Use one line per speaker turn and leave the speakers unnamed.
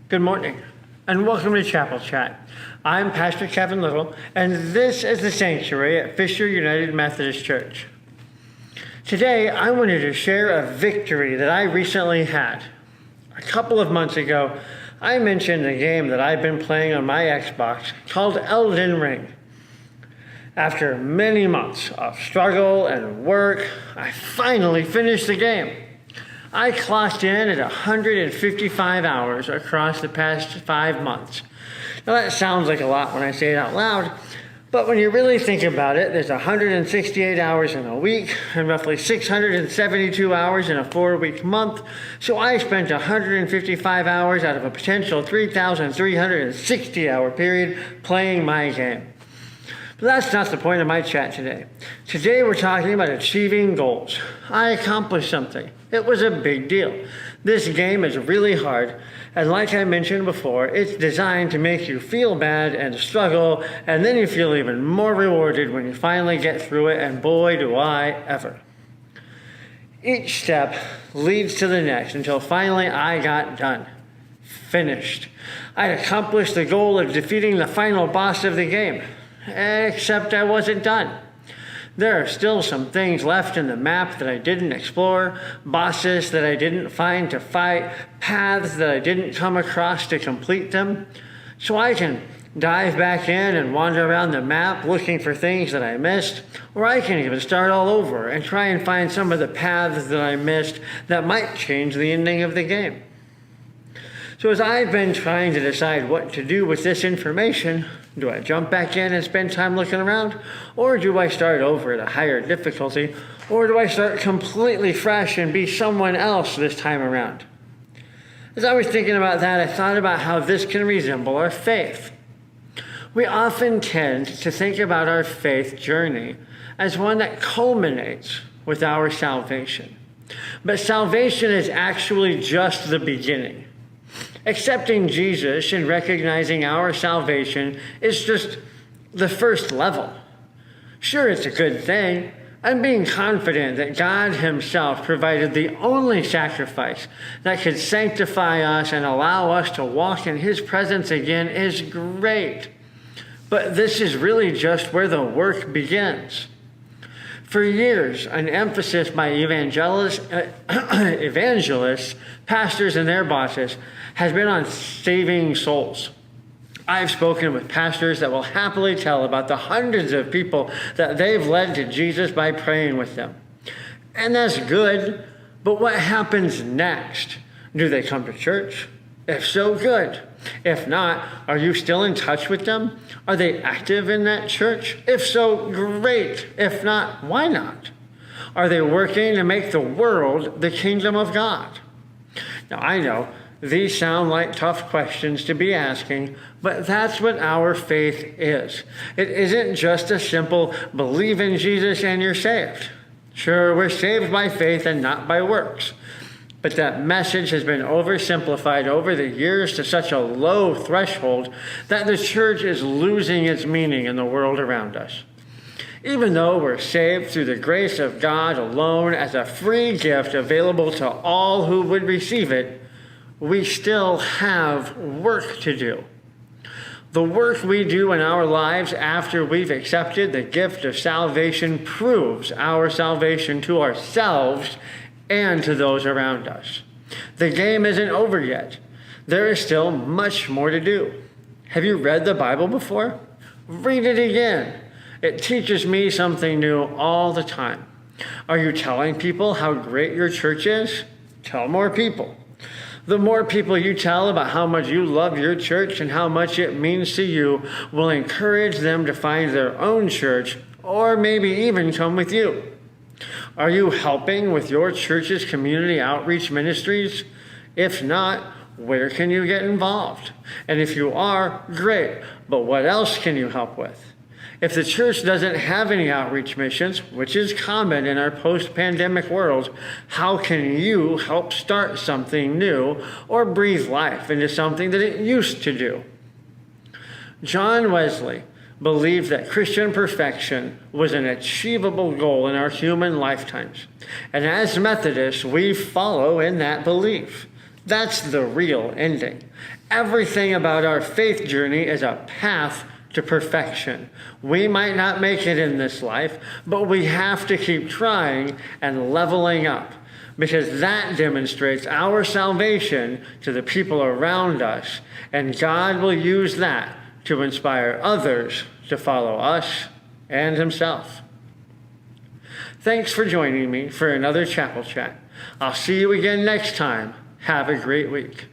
Good morning, and welcome to Chapel Chat. I'm Pastor Kevin Little, and this is the sanctuary at Fisher United Methodist Church. Today, I wanted to share a victory that I recently had. A couple of months ago, I mentioned a game that I've been playing on my Xbox called Elden Ring. After many months of struggle and work, I finally finished the game. I clocked in at 155 hours across the past 5 months. Now that sounds like a lot when I say it out loud, but when you really think about it, there's 168 hours in a week and roughly 672 hours in a 4-week month. So I spent 155 hours out of a potential 3,360 hour period playing my game. But that's not the point of my chat today. Today we're talking about achieving goals. I accomplished something. It was a big deal. This game is really hard, and like I mentioned before, it's designed to make you feel bad and struggle, and then you feel even more rewarded when you finally get through it, and boy do I ever. Each step leads to the next until finally I got done. Finished. I'd accomplished the goal of defeating the final boss of the game. Except I wasn't done. There are still some things left in the map that I didn't explore, bosses that I didn't find to fight, paths that I didn't come across to complete them. So I can dive back in and wander around the map looking for things that I missed, or I can even start all over and try and find some of the paths that I missed that might change the ending of the game. So as I've been trying to decide what to do with this information, do I jump back in and spend time looking around? Or do I start over at a higher difficulty? Or do I start completely fresh and be someone else this time around? As I was thinking about that, I thought about how this can resemble our faith. We often tend to think about our faith journey as one that culminates with our salvation. But salvation is actually just the beginning. Accepting Jesus and recognizing our salvation is just the first level. Sure, it's a good thing. I'm being confident that God Himself provided the only sacrifice that could sanctify us and allow us to walk in His presence again is great. But this is really just where the work begins. For years, an emphasis by evangelists, pastors, and their bosses has been on saving souls. I've spoken with pastors that will happily tell about the hundreds of people that they've led to Jesus by praying with them. And that's good, but what happens next? Do they come to church? If so, good. If not, are you still in touch with them? Are they active in that church? If so, great. If not, why not? Are they working to make the world the kingdom of God? Now, I know these sound like tough questions to be asking, but that's what our faith is. It isn't just a simple believe in Jesus and you're saved. Sure, we're saved by faith and not by works. But that message has been oversimplified over the years to such a low threshold that the church is losing its meaning in the world around us. Even though we're saved through the grace of God alone as a free gift available to all who would receive it, we still have work to do. The work we do in our lives after we've accepted the gift of salvation proves our salvation to ourselves and to those around us. The game isn't over yet. There is still much more to do. Have you read the Bible before? Read it again. It teaches me something new all the time. Are you telling people how great your church is? Tell more people. The more people you tell about how much you love your church and how much it means to you will encourage them to find their own church or maybe even come with you. Are you helping with your church's community outreach ministries? If not, where can you get involved? And if you are, great, but what else can you help with? If the church doesn't have any outreach missions, which is common in our post-pandemic world, how can you help start something new or breathe life into something that it used to do? John Wesley believed that Christian perfection was an achievable goal in our human lifetimes. And as Methodists, we follow in that belief. That's the real ending. Everything about our faith journey is a path to perfection. We might not make it in this life, but we have to keep trying and leveling up, because that demonstrates our salvation to the people around us, and God will use that to inspire others to follow us and Himself. Thanks for joining me for another Chapel Chat. I'll see you again next time. Have a great week.